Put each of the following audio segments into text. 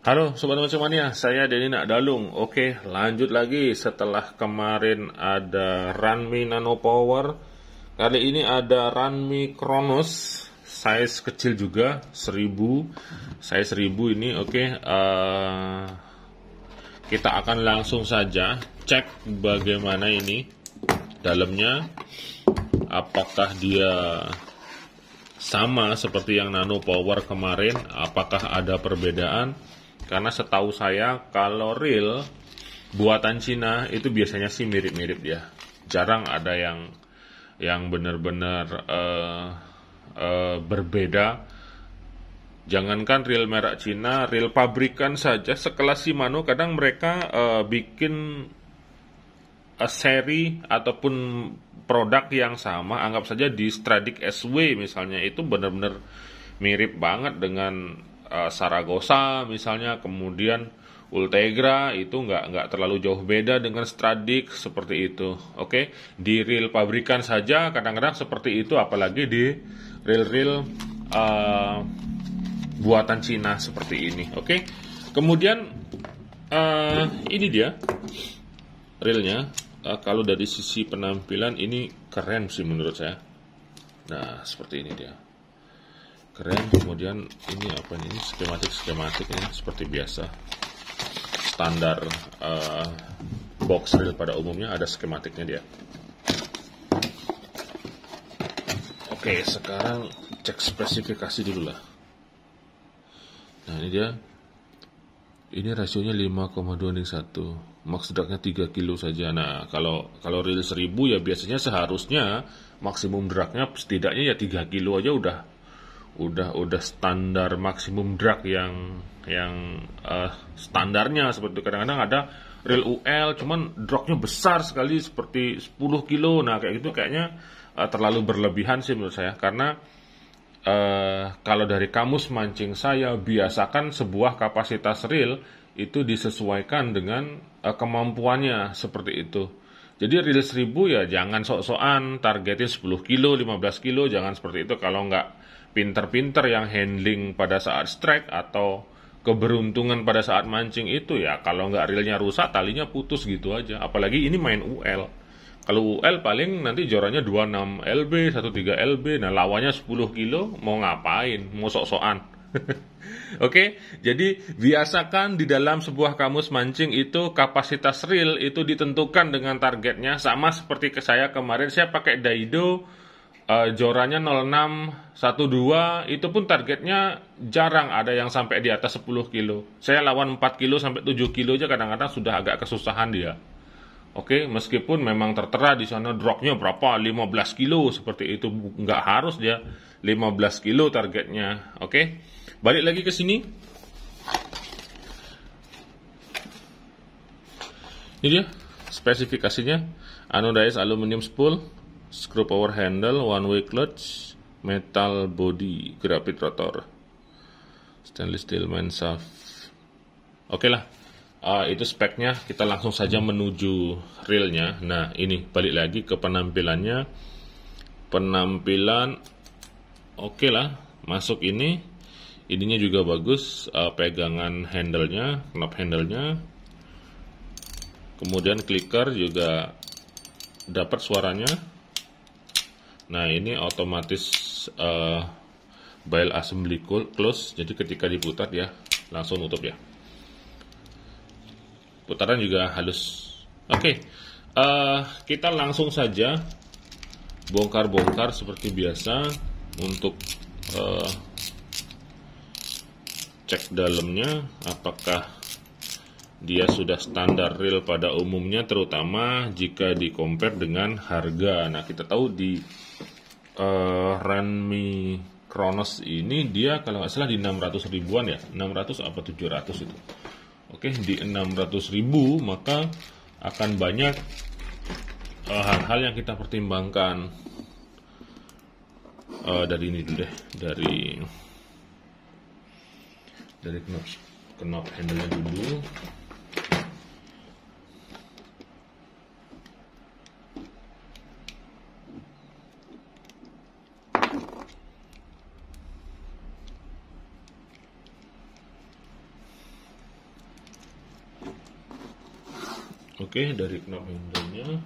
Halo Sobat Mania, saya Denny Nakdalung. Oke, lanjut lagi setelah kemarin ada Ranmi Nano Power. Kali ini ada Ranmi Kronos, size kecil juga, 1000. Size 1000 ini, oke. Kita akan langsung saja cek bagaimana ini dalamnya. Apakah dia sama seperti yang Nano Power kemarin, apakah ada perbedaan? Karena setahu saya kalau reel buatan Cina itu biasanya sih mirip-mirip ya. Jarang ada yang benar-benar berbeda. Jangankan reel merek Cina, reel pabrikan saja sekelas Shimano kadang mereka bikin seri ataupun produk yang sama. Anggap saja di Stradic SW misalnya, itu benar-benar mirip banget dengan Saragossa misalnya, kemudian Ultegra itu nggak terlalu jauh beda dengan Stradic seperti itu. Oke, di reel pabrikan saja kadang-kadang seperti itu, apalagi di reel-reel buatan Cina seperti ini. Oke, kemudian ini dia reelnya. Kalau dari sisi penampilan ini keren sih menurut saya. Nah, seperti ini dia. Keren. Kemudian ini apa ini? Skematik ini seperti biasa. Standar box reel pada umumnya ada skematiknya dia. Oke, sekarang cek spesifikasi dulu lah. Nah, ini dia. Ini rasionya 5,2:1. Max dragnya 3 kilo saja. Nah, kalau reel 1000 ya biasanya seharusnya maksimum dragnya setidaknya ya 3 kilo aja udah standar maksimum drag yang standarnya seperti itu. Kadang-kadang ada reel UL cuman dragnya besar sekali seperti 10 kilo. Nah, kayak gitu kayaknya terlalu berlebihan sih menurut saya. Karena kalau dari kamus mancing saya, biasakan sebuah kapasitas reel itu disesuaikan dengan kemampuannya seperti itu. Jadi reel 1000 ya jangan sok-sokan targetin 10 kilo, 15 kilo, jangan seperti itu. Kalau nggak pinter-pinter yang handling pada saat strike atau keberuntungan pada saat mancing itu, ya kalau nggak reelnya rusak, talinya putus gitu aja. Apalagi ini main UL. Kalau UL paling nanti jorannya 26 LB, 13 LB, nah lawannya 10 kilo, mau ngapain? Mau sok-sokan. Oke, jadi biasakan di dalam sebuah kamus mancing itu kapasitas reel itu ditentukan dengan targetnya. Sama seperti ke saya kemarin, saya pakai Daido, jorannya 0612, itu pun targetnya jarang ada yang sampai di atas 10 kilo. Saya lawan 4 kilo sampai 7 kilo aja kadang-kadang sudah agak kesusahan dia. Oke, meskipun memang tertera di sana dragnya berapa, 15 kilo seperti itu, nggak harus dia 15 kilo targetnya. Oke, balik lagi ke sini. Ini dia spesifikasinya: anodized aluminium spool, screw power handle, one way clutch, metal body, graphite rotor, stainless steel main shaft. Oke lah. Itu speknya. Kita langsung saja menuju reelnya. Nah, ini balik lagi ke penampilannya. Penampilan oke lah, masuk ini. Ininya juga bagus. Pegangan handle-nya, knob handle-nya. Kemudian clicker juga dapat suaranya. Nah, ini otomatis bail assembly close. Jadi ketika diputar ya langsung nutup ya. Putaran juga halus. Oke, kita langsung saja bongkar-bongkar seperti biasa untuk cek dalamnya apakah dia sudah standar reel pada umumnya, terutama jika di compare dengan harga. Nah, kita tahu di Ranmi Kronos ini dia kalau nggak salah di 600 ribuan ya, 600 apa 700 itu. Oke, di 600.000 maka akan banyak hal-hal yang kita pertimbangkan. Dari ini dulu deh, dari knob handle-nya dulu. Oke, dari knob handle-nya.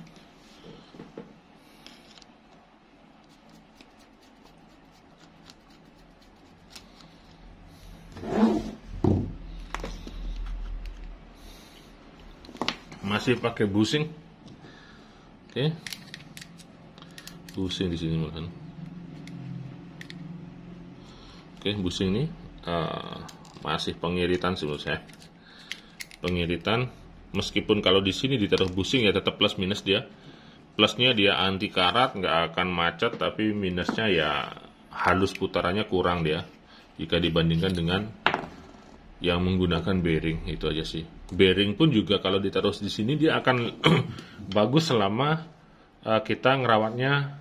Masih pakai bushing. Oke. Bushing di sini kan. Oke, bushing ini masih pengiritan sih menurut saya. Pengiritan, meskipun kalau di sini ditaruh bushing ya tetap plus minus dia. Plusnya dia anti karat, nggak akan macet, tapi minusnya ya halus putarannya kurang dia jika dibandingkan dengan yang menggunakan bearing. Itu aja sih. Bearing pun juga kalau ditaruh di sini dia akan bagus selama kita ngerawatnya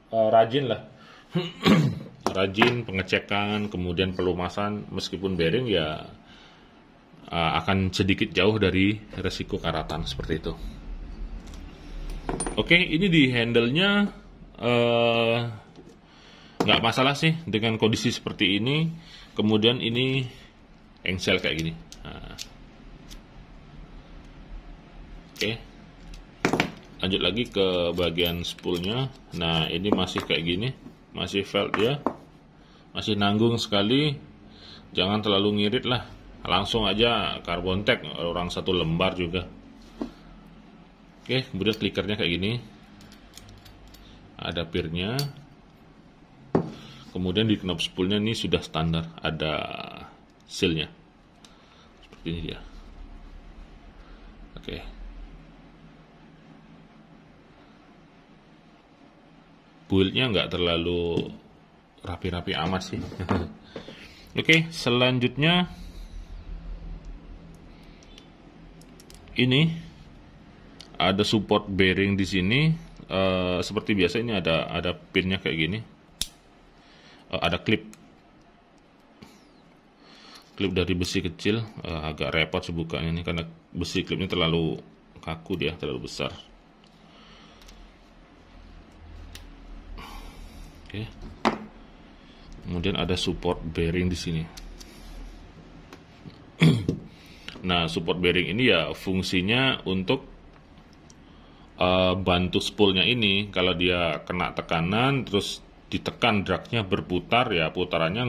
rajin lah. Rajin pengecekan, kemudian pelumasan, meskipun bearing ya akan sedikit jauh dari resiko karatan seperti itu. Oke, ini di handle-nya nggak masalah sih dengan kondisi seperti ini. Kemudian ini engsel kayak gini. Nah. Oke, lanjut lagi ke bagian spoolnya. Nah, ini masih kayak gini, masih felt ya, masih nanggung sekali. Jangan terlalu ngirit lah, langsung aja carbon tack orang satu lembar juga. Oke, kemudian klikernya kayak gini, ada pirnya. Kemudian di knob spoolnya ini sudah standar, ada sealnya seperti ini dia. Oke, build-nya nggak terlalu rapi-rapi amat sih. Oke, selanjutnya ini ada support bearing di sini. Seperti biasa ini ada pinnya kayak gini. Ada klip dari besi kecil. Agak repot sih bukanya ini karena besi klipnya terlalu kaku, dia terlalu besar. Oke. Kemudian ada support bearing di sini. Nah, support bearing ini ya fungsinya untuk bantu spoolnya ini. Kalau dia kena tekanan terus ditekan dragnya berputar, ya putarannya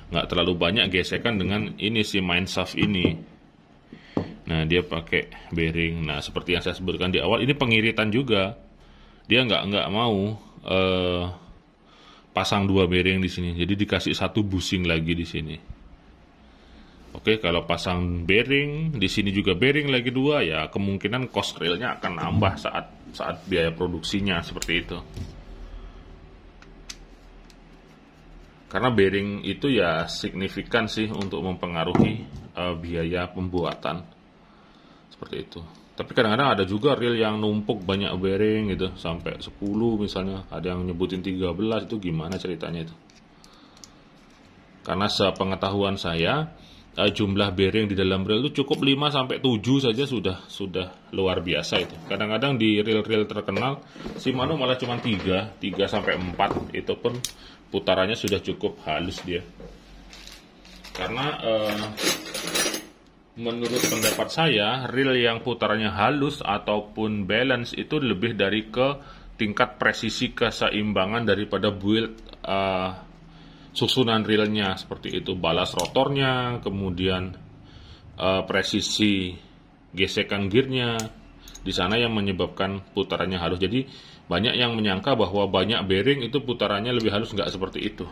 nggak terlalu banyak gesekan dengan ini si main shaft ini. Nah, dia pakai bearing. Nah, seperti yang saya sebutkan di awal, ini pengiritan juga. Dia nggak mau pasang dua bearing di sini. Jadi dikasih satu bushing lagi di sini. Oke, kalau pasang bearing di sini juga bearing lagi dua, ya kemungkinan cost railnya akan nambah saat biaya produksinya seperti itu. Karena bearing itu ya signifikan sih untuk mempengaruhi biaya pembuatan seperti itu. Tapi kadang-kadang ada juga reel yang numpuk banyak bearing gitu, sampai 10 misalnya, ada yang nyebutin 13, itu gimana ceritanya itu? Karena sepengetahuan saya, jumlah bearing di dalam reel itu cukup 5 sampai 7 saja sudah luar biasa itu. Kadang-kadang di reel-reel terkenal Shimano malah cuma 3 sampai 4, itu pun putarannya sudah cukup halus dia. Karena menurut pendapat saya, reel yang putarannya halus ataupun balance itu lebih dari ke tingkat presisi keseimbangan daripada build susunan reelnya, seperti itu, balas rotornya, kemudian presisi gesekan gearnya, di sana yang menyebabkan putarannya halus. Jadi banyak yang menyangka bahwa banyak bearing itu putarannya lebih halus, nggak seperti itu.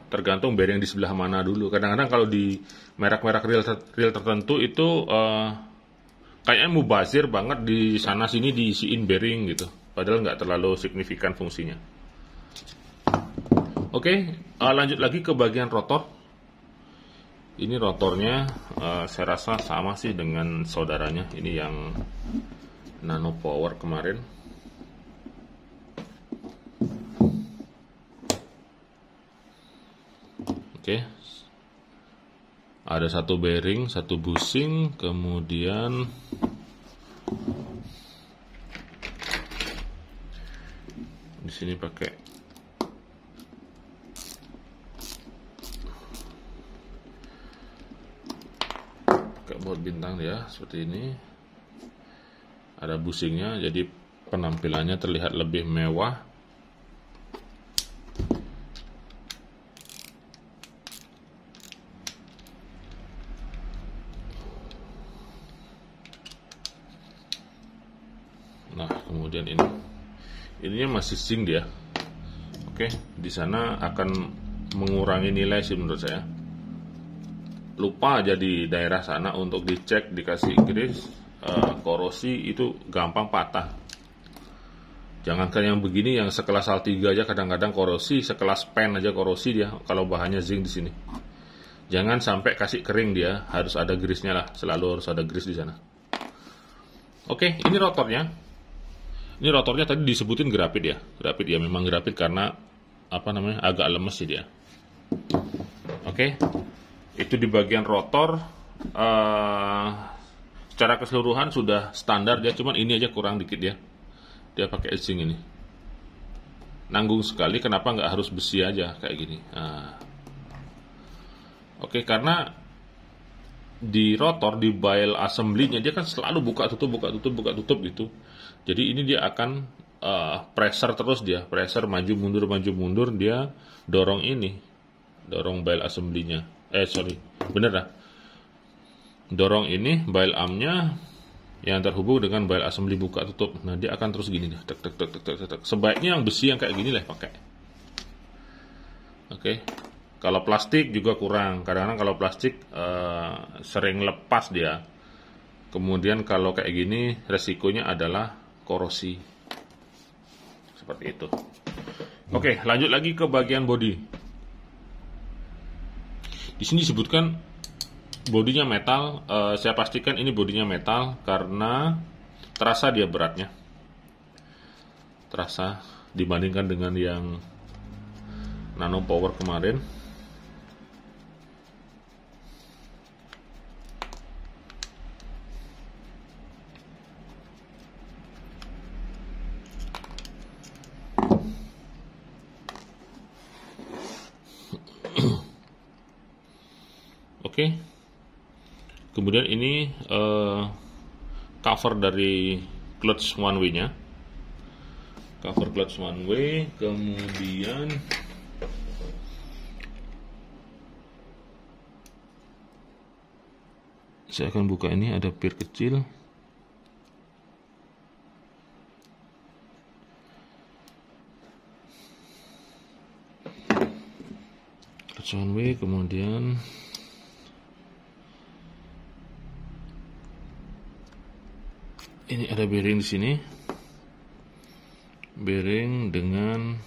Tergantung bearing di sebelah mana dulu. Kadang-kadang kalau di merek-merek reel tertentu itu kayaknya mubazir banget, di sana sini diisiin bearing gitu, padahal nggak terlalu signifikan fungsinya. Oke, lanjut lagi ke bagian rotor. Ini rotornya saya rasa sama sih dengan saudaranya. Ini yang Nano Power kemarin. Oke, ada satu bearing, satu bushing, kemudian di sini pakai baut bintang ya, seperti ini. Ada bushingnya, jadi penampilannya terlihat lebih mewah. Nah, kemudian ininya masih zinc dia. Oke, di sana akan mengurangi nilai sih menurut saya. Lupa aja di daerah sana untuk dicek, dikasih grease, korosi itu gampang patah. Jangankan yang begini, yang sekelas Altiga aja kadang-kadang korosi, sekelas pen aja korosi dia kalau bahannya zinc di sini. Jangan sampai kasih kering dia, harus ada grease-nya lah, selalu harus ada grease di sana. Oke, ini rotornya. Ini rotornya tadi disebutin grafit ya. Grafit ya, memang grafit karena agak lemes sih dia. Oke. Itu di bagian rotor. Secara keseluruhan sudah standar dia, cuman ini aja kurang dikit ya. Dia pakai zinc ini. Nanggung sekali, kenapa nggak harus besi aja kayak gini. Oke, karena di rotor, di bile assembly-nya dia kan selalu buka tutup gitu. Jadi ini dia akan pressure terus dia, pressure maju mundur dia dorong bile assembly-nya. Bener lah. Dorong ini bile arm-nya yang terhubung dengan bile assembly buka tutup. Nah, dia akan terus gini nih, tek. Sebaiknya yang besi yang kayak gini lah pakai. Oke. Kalau plastik juga kurang. Kadang-kadang kalau plastik sering lepas dia. Kemudian kalau kayak gini resikonya adalah korosi. Seperti itu. Oke, lanjut lagi ke bagian bodi. Di sini disebutkan bodinya metal. Saya pastikan ini bodinya metal karena terasa dia beratnya. Terasa dibandingkan dengan yang Nano Power kemarin. Oke. Kemudian ini cover dari clutch one way-nya. Cover clutch one way, kemudian saya akan buka ini, ada pir kecil. Clutch one way, kemudian ini ada bearing di sini. Bearing dengan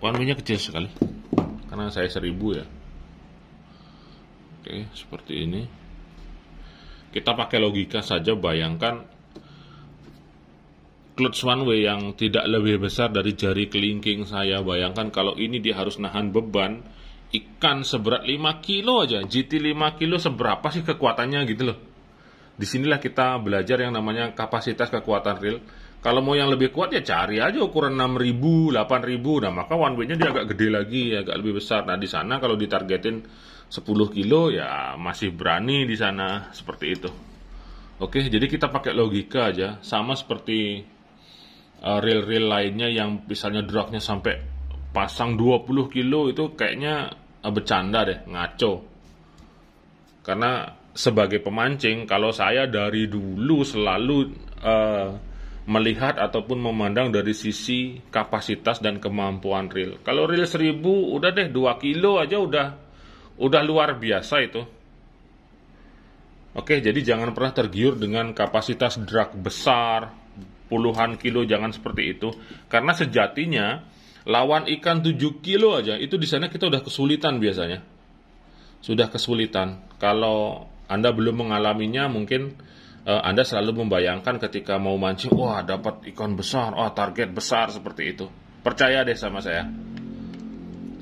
one way-nya kecil sekali. Karena saya 1000 ya. Oke, seperti ini. Kita pakai logika saja, bayangkan clutch one way yang tidak lebih besar dari jari kelingking saya. Bayangkan kalau ini dia harus nahan beban ikan seberat 5 kilo aja. GT 5 kilo seberapa sih kekuatannya gitu loh. Disinilah kita belajar yang namanya kapasitas kekuatan reel. Kalau mau yang lebih kuat ya cari aja ukuran 6000, 8000. Nah, maka one way-nya dia agak gede lagi, agak lebih besar. Nah, di sana kalau ditargetin 10 kilo ya masih berani di sana, seperti itu. Oke, jadi kita pakai logika aja, sama seperti reel-reel lainnya yang misalnya dragnya sampai pasang 20 kilo itu kayaknya bercanda deh, ngaco. Karena sebagai pemancing, kalau saya dari dulu selalu melihat ataupun memandang dari sisi kapasitas dan kemampuan reel. Kalau reel 1000 udah deh 2 kilo aja udah luar biasa itu. Oke, jadi jangan pernah tergiur dengan kapasitas drag besar, puluhan kilo, jangan seperti itu. Karena sejatinya lawan ikan 7 kilo aja itu di sana kita udah kesulitan biasanya. Sudah kesulitan. Kalau Anda belum mengalaminya, mungkin Anda selalu membayangkan ketika mau mancing, wah dapat ikan besar, target besar seperti itu. Percaya deh sama saya.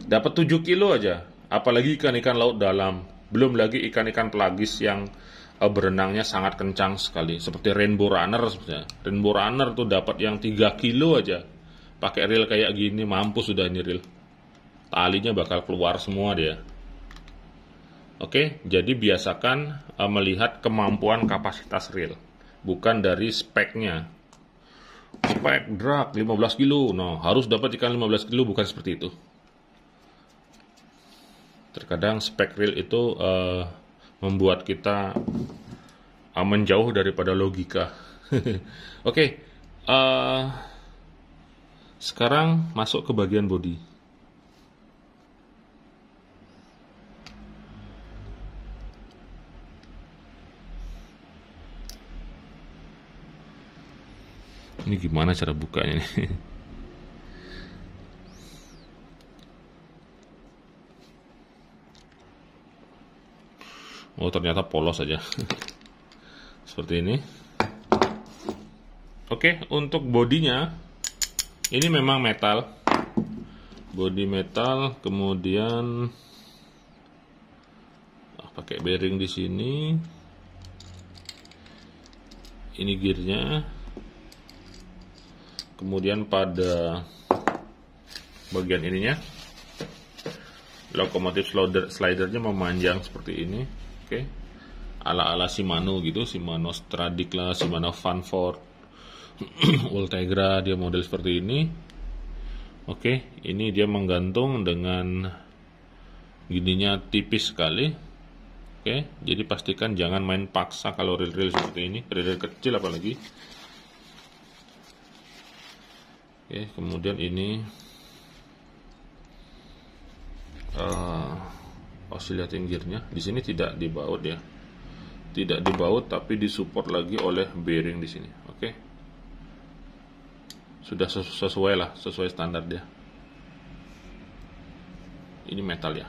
Dapat 7 kilo aja, apalagi ikan-ikan laut dalam. Belum lagi ikan-ikan pelagis yang berenangnya sangat kencang sekali, seperti rainbow runner sebenarnya. Rainbow runner tuh dapat yang 3 kilo aja. Pakai reel kayak gini, mampus sudah ini reel. Talinya bakal keluar semua dia. Oke, jadi biasakan melihat kemampuan kapasitas reel. bukan dari speknya. Spek drag 15 kilo, nah harus dapat ikan 15 kilo, bukan seperti itu. Terkadang spek reel itu membuat kita menjauh daripada logika. Oke, sekarang masuk ke bagian body. Ini gimana cara bukanya nih? Oh, ternyata polos aja. Seperti ini. Oke, untuk bodinya ini memang metal. Body metal, kemudian pakai bearing di sini. Ini gearnya. Kemudian pada bagian ininya, lokomotif slidernya memanjang seperti ini. Oke, ala-ala Shimano gitu, Shimano Stradic lah, Shimano Vanford, Ultegra, dia model seperti ini. Oke, ini dia menggantung dengan gininya tipis sekali. Oke, jadi pastikan jangan main paksa kalau reel-reel seperti ini, reel kecil apalagi. Oke, kemudian ini oscillating gearnya di sini tidak dibaut ya, tidak dibaut tapi disupport lagi oleh bearing di sini. Oke, sudah sesuai lah, sesuai standar dia. Ini metal ya.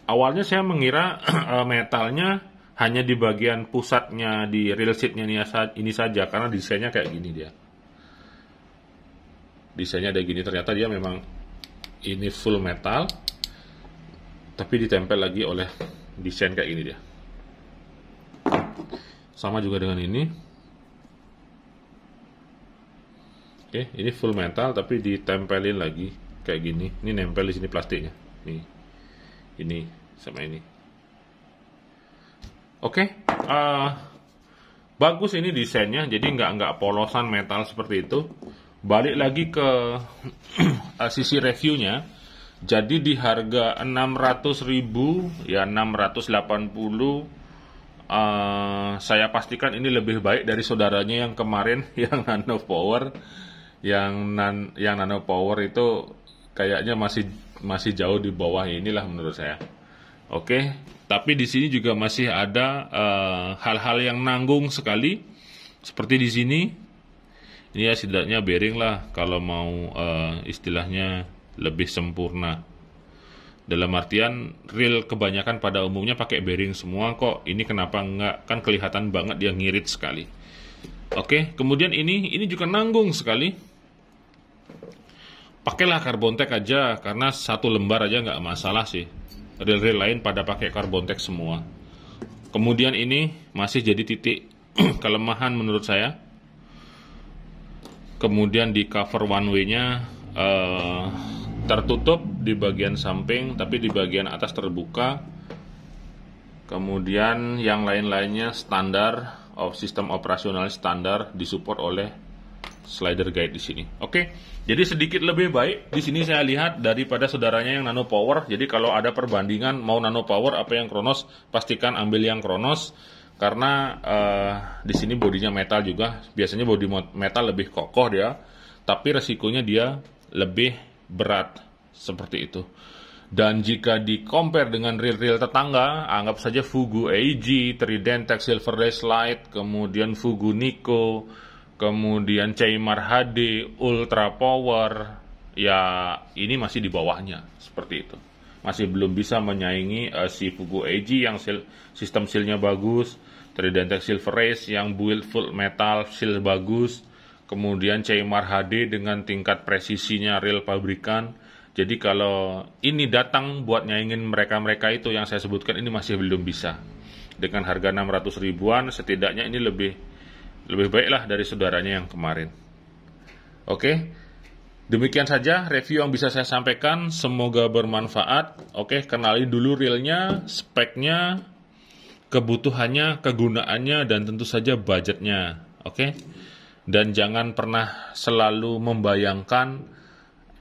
Awalnya saya mengira metalnya hanya di bagian pusatnya di reel seatnya ini saja, karena desainnya kayak gini dia. Desainnya ada gini, ternyata dia memang ini full metal, tapi ditempel lagi oleh desain kayak gini dia. Sama juga dengan ini. Oke, ini full metal tapi ditempelin lagi kayak gini. Ini nempel di sini plastiknya. Nih, ini sama ini. Oke, bagus ini desainnya. Jadi nggak polosan metal seperti itu. Balik lagi ke sisi reviewnya. Jadi di harga 600.000 ya 680, saya pastikan ini lebih baik dari saudaranya yang kemarin yang Nano Power. Yang Nano Power itu kayaknya masih jauh di bawah inilah menurut saya. Oke, tapi di sini juga masih ada hal-hal yang nanggung sekali. Seperti di sini. Ini ya setidaknya bearing lah kalau mau istilahnya lebih sempurna. Dalam artian reel kebanyakan pada umumnya pakai bearing semua kok. Ini kenapa enggak? Kan kelihatan banget dia ngirit sekali. Oke, kemudian ini juga nanggung sekali. Pakailah Carbon Tech aja karena satu lembar aja nggak masalah sih. Reel-reel lain pada pakai Carbon Tech semua. Kemudian ini masih jadi titik kelemahan menurut saya. Kemudian di cover one way-nya tertutup di bagian samping, tapi di bagian atas terbuka. Kemudian yang lain-lainnya standar, sistem operasional standar, disupport oleh slider guide di sini. Oke, jadi sedikit lebih baik di sini saya lihat daripada saudaranya yang Nano Power. Jadi kalau ada perbandingan mau Nano Power apa yang Kronos, pastikan ambil yang Kronos. Karena di sini bodinya metal juga, biasanya bodi metal lebih kokoh dia, tapi resikonya dia lebih berat seperti itu. Dan jika di compare dengan reel-reel tetangga, anggap saja Fugu AG, Tridentech Silver Race Light, kemudian Fugu Nico, kemudian Ceymar HD, Ultra Power, ya ini masih di bawahnya seperti itu. Masih belum bisa menyaingi si Fugu AG yang sistem sealnya bagus, Tridentech Silver Race yang build full metal, seal bagus, kemudian Ceymar HD dengan tingkat presisinya reel pabrikan. Jadi kalau ini datang buat nyaingin mereka-mereka itu yang saya sebutkan, ini masih belum bisa. Dengan harga 600 ribuan, setidaknya ini lebih baiklah dari saudaranya yang kemarin. Oke. Demikian saja review yang bisa saya sampaikan, semoga bermanfaat. Oke, kenali dulu reelnya, speknya, kebutuhannya, kegunaannya, dan tentu saja budgetnya. Oke? Dan jangan pernah selalu membayangkan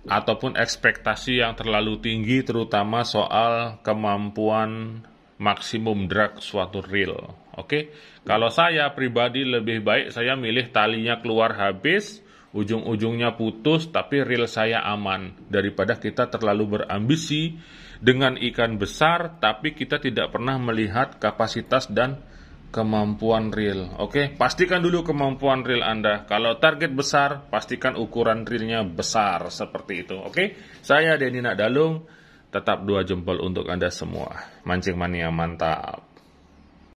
ataupun ekspektasi yang terlalu tinggi, terutama soal kemampuan maksimum drag suatu reel. Oke? Kalau saya pribadi lebih baik saya milih talinya keluar habis, ujung-ujungnya putus, tapi reel saya aman. Daripada kita terlalu berambisi dengan ikan besar, tapi kita tidak pernah melihat kapasitas dan kemampuan reel. Oke, pastikan dulu kemampuan reel Anda. Kalau target besar, pastikan ukuran reelnya besar seperti itu. Oke, saya Denny Nakdalung. Tetap 2 jempol untuk Anda semua. Mancing mania mantap.